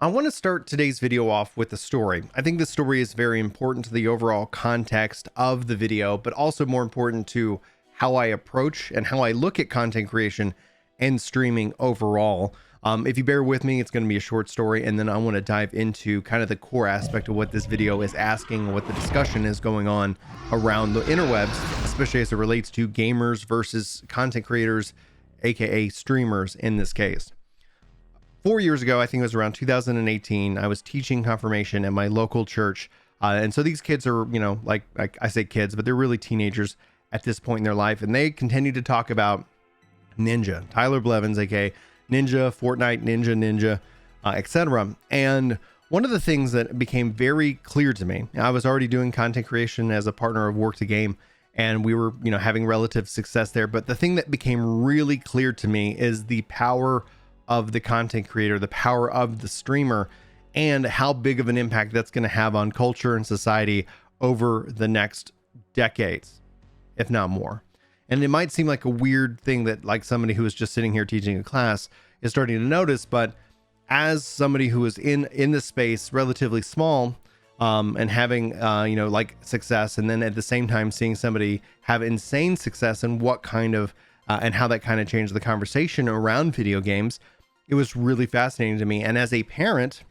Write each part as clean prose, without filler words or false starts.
I want to start today's video off with a story. I think this story is very important to the overall context of the video, but also more important to how I approach and how I look at content creation and streaming overall. If you bear with me, it's going to be a short story, and then I want to dive into kind of the core aspect of what this video is asking, what the discussion is going on around the interwebs, especially as it relates to gamers versus content creators, aka streamers in this case. 4 years ago, I think it was around 2018, I was teaching confirmation at my local church. And so these kids are, like I say kids, but they're really teenagers at this point in their life. And they continue to talk about Ninja, Tyler Blevins, aka Ninja, Fortnite, Ninja, etc. And one of the things that became very clear to me, I was already doing content creation as a partner of Work to Game, and we were, having relative success there. But the thing that became really clear to me is the power of the content creator, the power of the streamer, and how big of an impact that's going to have on culture and society over the next decades, if not more. And it might seem like a weird thing that like somebody who is just sitting here teaching a class is starting to notice, but as somebody who is in this space relatively small, and having like success, and then at the same time seeing somebody have insane success, and what kind of and how that kind of changed the conversation around video games, it was really fascinating to me. And as a parent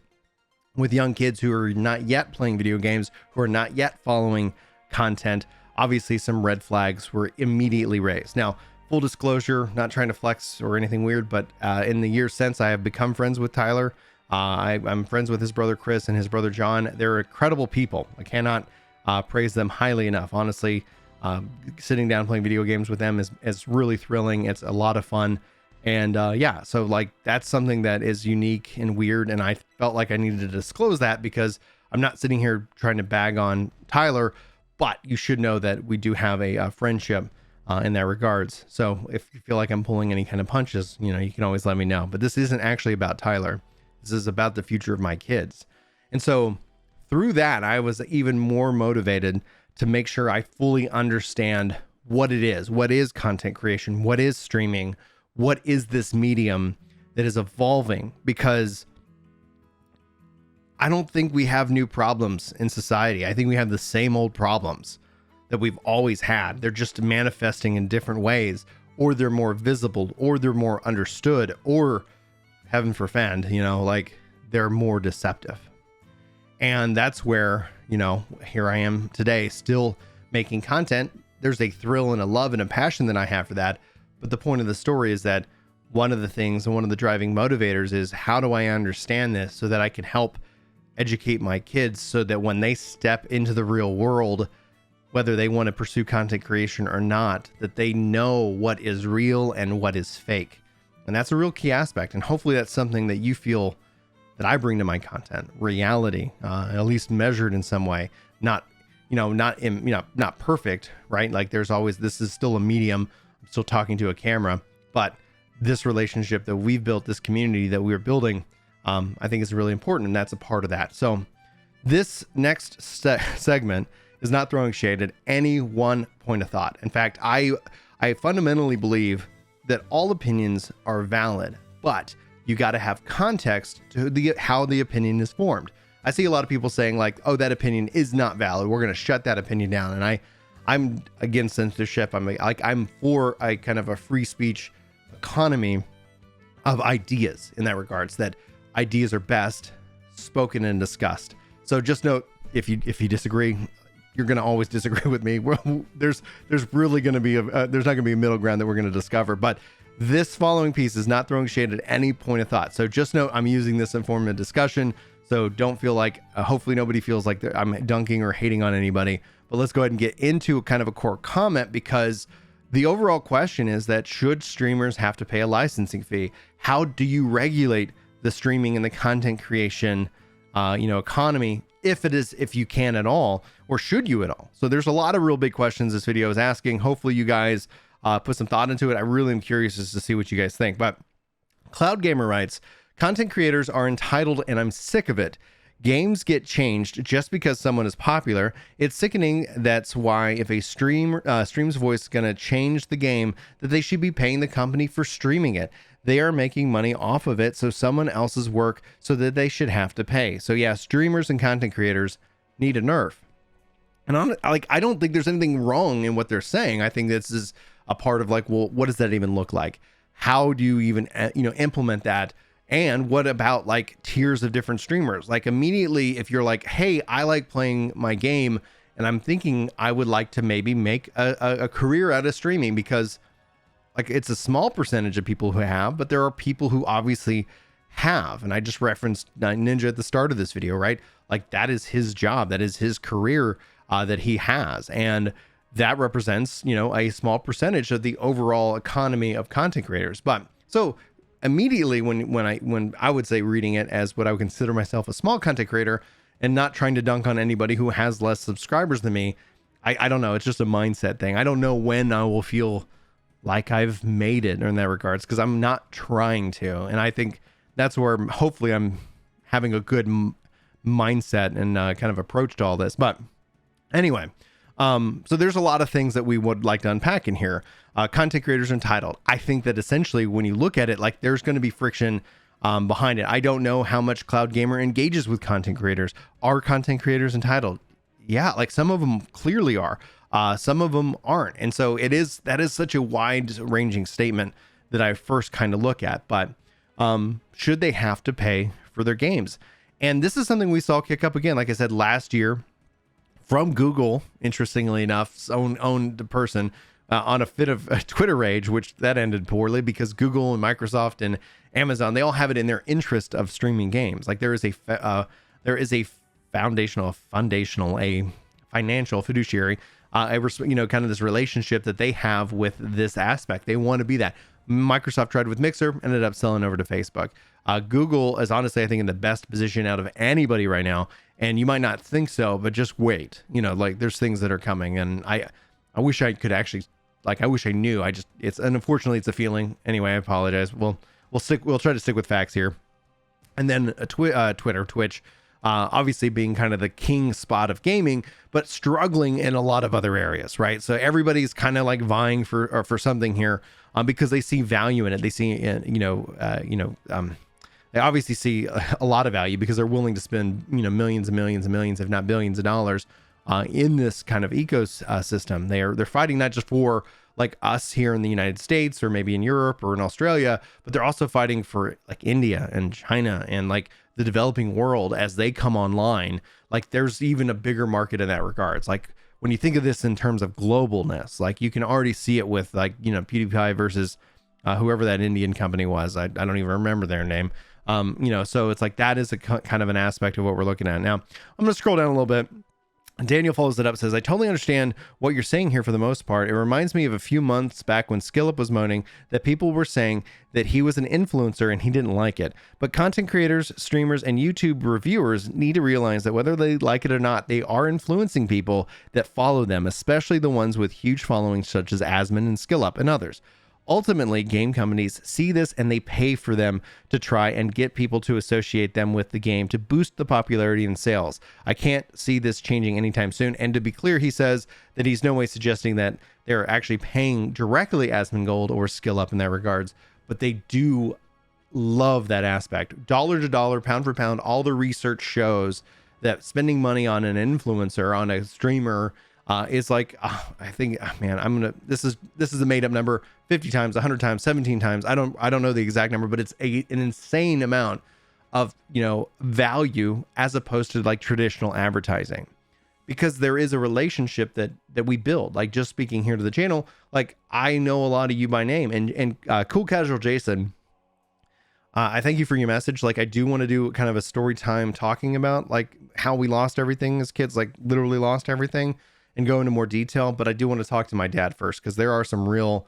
with young kids who are not yet playing video games, who are not yet following content, obviously some red flags were immediately raised. Now, full disclosure, not trying to flex or anything weird, but in the years since, I have become friends with Tyler. I'm friends with his brother Chris and his brother John. They're incredible people. I cannot praise them highly enough. Honestly, sitting down playing video games with them is really thrilling. It's a lot of fun. And so like that's something that is unique and weird. And I felt like I needed to disclose that because I'm not sitting here trying to bag on Tyler, but you should know that we do have a friendship in that regards. So if you feel like I'm pulling any kind of punches, you can always let me know. But this isn't actually about Tyler. This is about the future of my kids. And so through that, I was even more motivated to make sure I fully understand what it is. What is content creation? What is streaming? What is this medium that is evolving? Because I don't think we have new problems in society. I think we have the same old problems that we've always had. They're just manifesting in different ways, or they're more visible, or they're more understood, or heaven forfend, like they're more deceptive. And that's where, here I am today, still making content. There's a thrill and a love and a passion that I have for that. But the point of the story is that one of the things and one of the driving motivators is, how do I understand this so that I can help educate my kids so that when they step into the real world, whether they want to pursue content creation or not, that they know what is real and what is fake. And that's a real key aspect. And hopefully that's something that you feel that I bring to my content, reality, at least measured in some way, not perfect, right? Like there's always, this is still a medium. I'm still talking to a camera, but this relationship that we've built, this community that we're building, I think is really important. And that's a part of that. So this next segment is not throwing shade at any one point of thought. In fact, I fundamentally believe that all opinions are valid, but you got to have context to how the opinion is formed. I see a lot of people saying like, oh, that opinion is not valid, we're going to shut that opinion down. And I'm against censorship. I'm for a kind of a free speech economy of ideas in that regards, that ideas are best spoken and discussed. So just note, if you disagree, you're going to always disagree with me. There's really going to be there's not going to be a middle ground that we're going to discover. But this following piece is not throwing shade at any point of thought. So just note, I'm using this informative discussion. So don't feel like, hopefully nobody feels like I'm dunking or hating on anybody. But let's go ahead and get into kind of a core comment, because the overall question is that, should streamers have to pay a licensing fee? How do you regulate the streaming and the content creation economy, if you can at all, or should you at all? So there's a lot of real big questions this video is asking. Hopefully you guys put some thought into it. I really am curious as to see what you guys think. But Cloud Gamer writes, content creators are entitled, and I'm sick of it. Games get changed just because someone is popular. It's sickening. That's why if a stream's voice is going to change the game, that they should be paying the company for streaming it. they are making money off of it, so someone else's work, so that they should have to pay. So yeah, streamers and content creators need a nerf. And I don't think there's anything wrong in what they're saying. I think this is a part of like, well, what does that even look like? How do you even, implement that? And what about like tiers of different streamers? Like immediately, if you're like, hey, I like playing my game and I'm thinking I would like to maybe make a career out of streaming, because like it's a small percentage of people who have, but there are people who obviously have. And I just referenced Ninja at the start of this video, right? Like that is his job. That is his career that he has. And that represents, a small percentage of the overall economy of content creators. But so immediately when I would say reading it as what I would consider myself a small content creator and not trying to dunk on anybody who has less subscribers than me, I don't know. It's just a mindset thing. I don't know when I will feel like I've made it in that regards, because I'm not trying to. And I think that's where hopefully I'm having a good mindset and kind of approach to all this. But anyway, so there's a lot of things that we would like to unpack in here. Content creators entitled. I think that essentially when you look at it, like there's going to be friction behind it. I don't know how much Cloud Gamer engages with content creators. Are content creators entitled? Yeah, like some of them clearly are. Some of them aren't. And so that is such a wide ranging statement that I first kind of look at. But should they have to pay for their games? And this is something we saw kick up again, like I said, last year from Google, interestingly enough, owned person on a fit of Twitter rage, which that ended poorly because Google and Microsoft and Amazon, they all have it in their interest of streaming games. Like there is a financial fiduciary, kind of this relationship that they have with this aspect. They want to be that. Microsoft tried with Mixer, ended up selling over to Facebook. Google is honestly, I think, in the best position out of anybody right now. And you might not think so, but just wait. Like there's things that are coming, and I wish I could actually, I wish I knew. And unfortunately it's a feeling. Anyway, I apologize. We'll try to stick with facts here. And then Twitch, obviously being kind of the king spot of gaming, but struggling in a lot of other areas, right? So everybody's kind of like vying for something here, because they see value in it. They see, they obviously see a lot of value because they're willing to spend, millions and millions and millions, if not billions of dollars, in this kind of ecosystem. They're fighting not just for like us here in the United States or maybe in Europe or in Australia, but they're also fighting for like India and China and like the developing world as they come online. Like there's even a bigger market in that regards. Like when you think of this in terms of globalness, like you can already see it with like, PewDiePie versus whoever that Indian company was. I don't even remember their name. So it's like that is a kind of an aspect of what we're looking at. Now, I'm going to scroll down a little bit. Daniel follows it up, says, I totally understand what you're saying here for the most part. It reminds me of a few months back when Skillup was moaning that people were saying that he was an influencer and he didn't like it. But content creators, streamers, and YouTube reviewers need to realize that whether they like it or not, they are influencing people that follow them, especially the ones with huge followings such as Asmon and Skillup and others. Ultimately, game companies see this and they pay for them to try and get people to associate them with the game to boost the popularity and sales. I can't see this changing anytime soon. And to be clear, he says that he's no way suggesting that they're actually paying directly Asmongold or Skillup in that regards, but they do love that aspect. Dollar to dollar, pound for pound, all the research shows that spending money on an influencer, on a streamer, is like, I think, man, this is a made up number, 50 times, 100 times, 17 times. I don't know the exact number, but it's an insane amount of, value as opposed to like traditional advertising, because there is a relationship that we build. Like just speaking here to the channel, like I know a lot of you by name, and Cool Casual Jason, I thank you for your message. Like I do want to do kind of a story time talking about like how we lost everything as kids, like literally lost everything, and go into more detail. But I do want to talk to my dad first, because there are some real,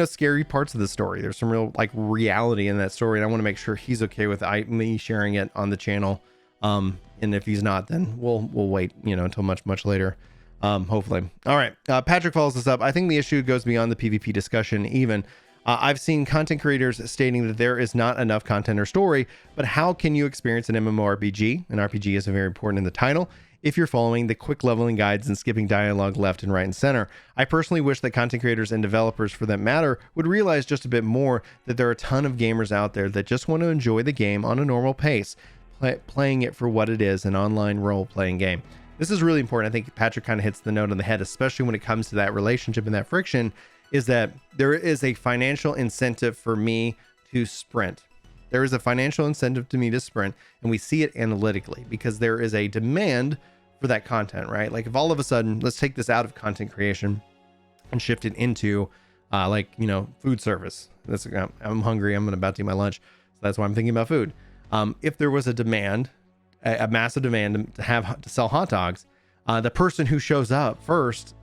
scary parts of the story. There's some real like reality in that story, and I want to make sure he's okay with me sharing it on the channel. And if he's not, then we'll wait, until much later. Hopefully. All right. Patrick follows this up. I think the issue goes beyond the PvP discussion even. I've seen content creators stating that there is not enough content or story, but how can you experience an MMORPG? An RPG is very important in the title. if you're following the quick leveling guides and skipping dialogue left and right and center. I personally wish that content creators and developers for that matter would realize just a bit more that there are a ton of gamers out there that just want to enjoy the game on a normal pace, playing it for what it is, an online role-playing game. This is really important. I think Patrick kind of hits the note on the head, especially when it comes to that relationship and that friction, is that there is a financial incentive for me to sprint. There is a financial incentive to me to sprint, and we see it analytically because there is a demand for that content, right? Like if all of a sudden, let's take this out of content creation and shift it into food service. I'm hungry. I'm about to eat my lunch. So that's why I'm thinking about food. If there was a demand, a massive demand to sell hot dogs, the person who shows up first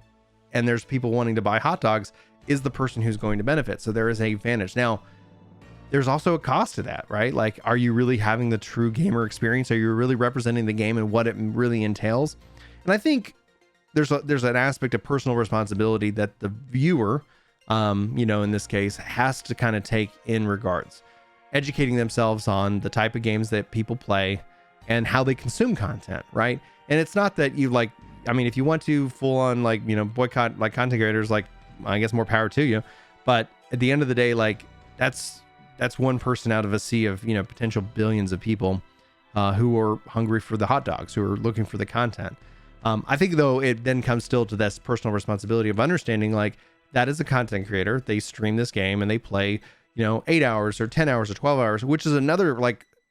and there's people wanting to buy hot dogs is the person who's going to benefit. So there is a advantage. Now, there's also a cost to that, right? Like, are you really having the true gamer experience? Are you really representing the game and what it really entails? And I think there's an aspect of personal responsibility that the viewer, in this case, has to kind of take in regards, educating themselves on the type of games that people play and how they consume content, right? And it's not that you if you want to full on boycott content creators, I guess more power to you. But at the end of the day, that's one person out of a sea of, potential billions of people who are hungry for the hot dogs, who are looking for the content. I think, though, it then comes still to this personal responsibility of understanding that is a content creator. They stream this game and they play, 8 hours or 10 hours or 12 hours, which is another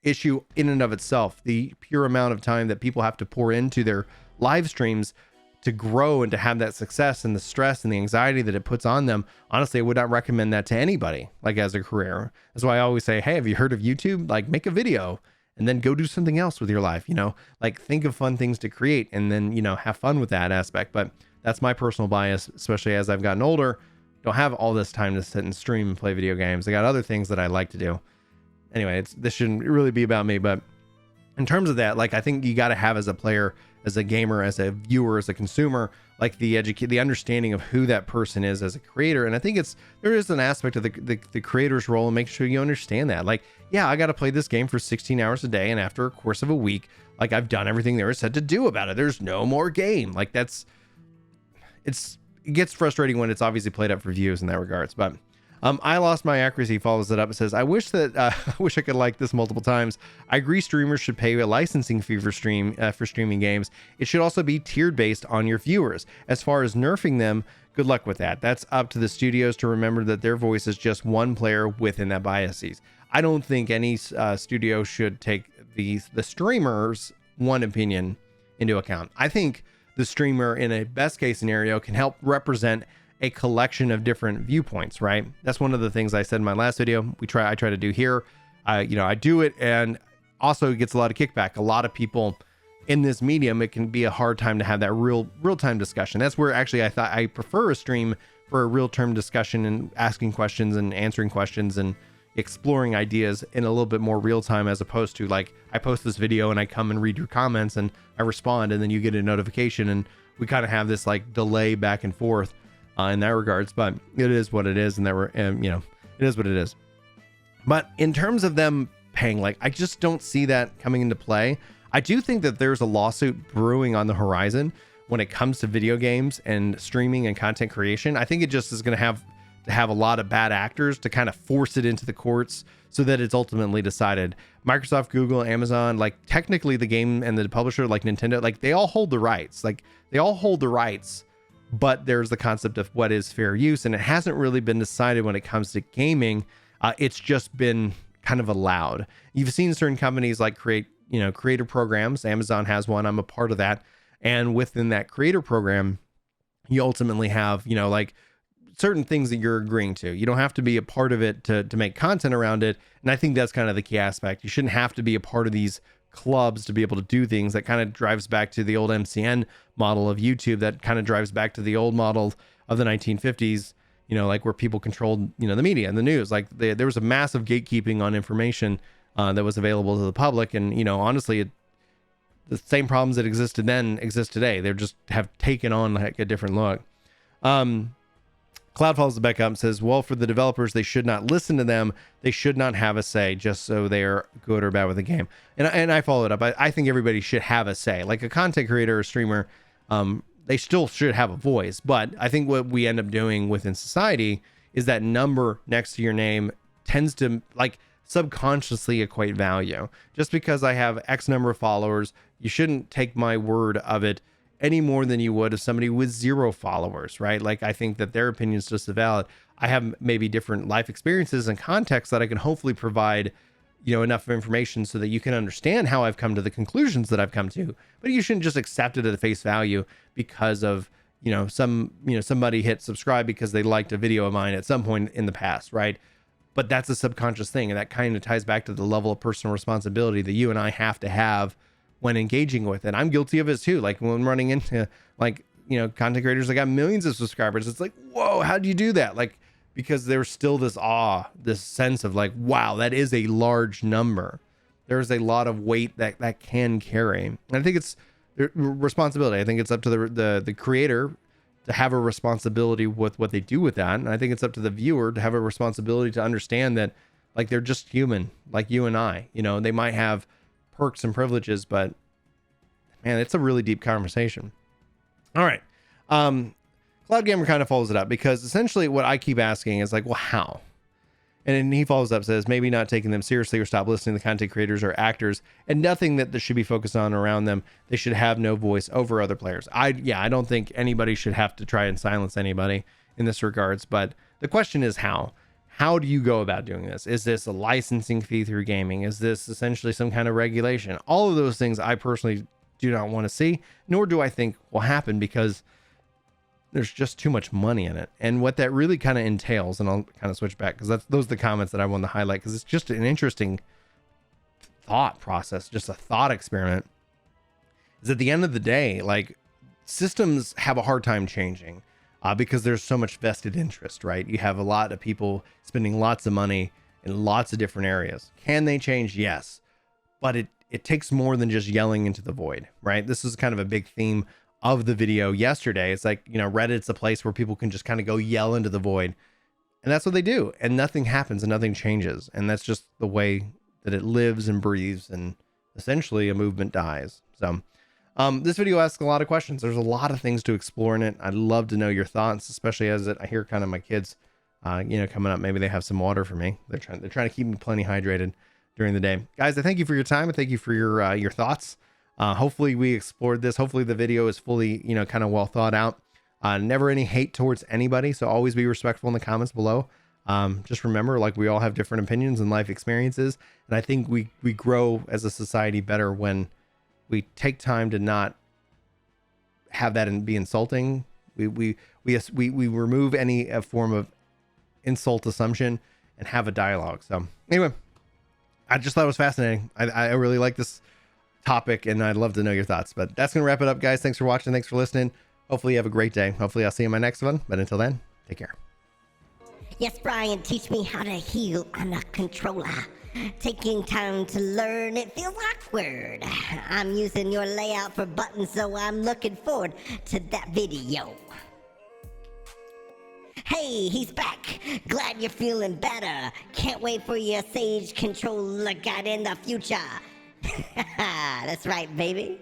issue in and of itself. The pure amount of time that people have to pour into their live streams to grow and to have that success, and the stress and the anxiety that it puts on them. Honestly, I would not recommend that to anybody, as a career. That's why I always say, hey, have you heard of YouTube? Make a video and then go do something else with your life, think of fun things to create and then, have fun with that aspect. But that's my personal bias, especially as I've gotten older. Don't have all this time to sit and stream and play video games. I got other things that I like to do. Anyway, this shouldn't really be about me, but in terms of that, I think you got to have, as a player, as a gamer, as a viewer, as a consumer, the understanding of who that person is as a creator. And I think there is an aspect of the creator's role, and make sure you understand that. I got to play this game for 16 hours a day, and after a course of a week, I've done everything there is said to do about it. There's no more game. It gets frustrating when it's obviously played up for views in that regards. But I lost my accuracy follows it up. It says, I wish I could like this multiple times. I agree streamers should pay a licensing fee for streaming games. It should also be tiered based on your viewers. As far as nerfing them, good luck with that. That's up to the studios to remember that their voice is just one player within that biases. I don't think any studio should take the streamer's one opinion into account. I think the streamer, in a best case scenario, can help represent a collection of different viewpoints, right? That's one of the things I said in my last video. I try to do here. I do it, and also it gets a lot of kickback. A lot of people in this medium, it can be a hard time to have that real-time discussion. That's where actually I thought I prefer a stream for a real-time discussion and asking questions and answering questions and exploring ideas in a little bit more real time, as opposed to I post this video and I come and read your comments and I respond and then you get a notification, and we kind of have this delay back and forth in that regards. But it is what it is, and it is what it is. But in terms of them paying, I just don't see that coming into play. I do think that there's a lawsuit brewing on the horizon when it comes to video games and streaming and content creation. I think it just is going to have a lot of bad actors to kind of force it into the courts so that it's ultimately decided. Microsoft, Google, Amazon, technically the game and the publisher, Nintendo, they all hold the rights. They all hold the rights. But there's the concept of what is fair use, and it hasn't really been decided when it comes to gaming. It's just been kind of allowed. You've seen certain companies create, creator programs. Amazon has one. I'm a part of that. And within that creator program, you ultimately have, certain things that you're agreeing to. You don't have to be a part of it to make content around it. And I think that's kind of the key aspect. You shouldn't have to be a part of these clubs to be able to do things. That kind of drives back to the old MCN model of YouTube. That kind of drives back to the old model of the 1950s, where people controlled, the media and the news. There was a massive gatekeeping on information that was available to the public. And, honestly, the same problems that existed then exist today. They just have taken on a different look. Cloud follows back up and says, well, for the developers, they should not listen to them. They should not have a say just so they're good or bad with the game. And I followed up. I think everybody should have a say. Like a content creator or streamer, they still should have a voice. But I think what we end up doing within society is that number next to your name tends to like subconsciously equate value. Just because I have X number of followers, you shouldn't take my word of it any more than you would of somebody with 0 followers, right? Like I think that their opinion is just as valid. I have maybe different life experiences and context that I can hopefully provide, enough information so that you can understand how I've come to the conclusions that I've come to. But you shouldn't just accept it at face value because of, somebody hit subscribe because they liked a video of mine at some point in the past, right? But that's a subconscious thing. And that kind of ties back to the level of personal responsibility that you and I have to have when engaging with it. I'm guilty of it too. Like when running into content creators that got millions of subscribers, it's like, whoa, how do you do that? Like, because there's still this awe, this sense of like, wow, that is a large number. There's a lot of weight that can carry. And I think it's responsibility. I think it's up to the creator to have a responsibility with what they do with that. And I think it's up to the viewer to have a responsibility to understand that like they're just human, like you and I, they might have perks and privileges, but man, it's a really deep conversation. All right. Cloud Gamer kind of follows it up because essentially what I keep asking is like, well, how? And then he follows up, says maybe not taking them seriously or stop listening to content creators or actors and nothing that should be focused on around them. They should have no voice over other players. I don't think anybody should have to try and silence anybody in this regards, but the question is how? How do you go about doing this? Is this a licensing fee through gaming? Is this essentially some kind of regulation? All of those things I personally do not want to see, nor do I think will happen because there's just too much money in it. And what that really kind of entails, and I'll kind of switch back because those are the comments that I want to highlight because it's just an interesting thought process, just a thought experiment, is at the end of the day, like systems have a hard time changing. Because there's so much vested interest, right? You have a lot of people spending lots of money in lots of different areas. Can they change? Yes. But it takes more than just yelling into the void, right? This is kind of a big theme of the video yesterday. It's like, Reddit's a place where people can just kind of go yell into the void. And that's what they do. And nothing happens and nothing changes. And that's just the way that it lives and breathes. And essentially a movement dies. So this video asks a lot of questions. There's a lot of things to explore in it. I'd love to know your thoughts, especially as I hear kind of my kids, coming up. Maybe they have some water for me. They're trying to keep me plenty hydrated during the day. Guys, I thank you for your time. I thank you for your thoughts. Hopefully we explored this. Hopefully the video is fully, kind of well thought out. Never any hate towards anybody. So always be respectful in the comments below. Just remember, like we all have different opinions and life experiences. And I think we grow as a society better when we take time to not have that and be insulting. We remove any form of insult assumption and have a dialogue. So anyway, I just thought it was fascinating. I really like this topic and I'd love to know your thoughts, but that's going to wrap it up, guys. Thanks for watching. Thanks for listening. Hopefully you have a great day. Hopefully I'll see you in my next one. But until then, take care. Yes, Brian, teach me how to heal on a controller. Taking time to learn, it feels awkward. I'm using your layout for buttons, so I'm looking forward to that video. Hey, he's back. Glad you're feeling better. Can't wait for your Sage controller guide in the future. That's right, baby.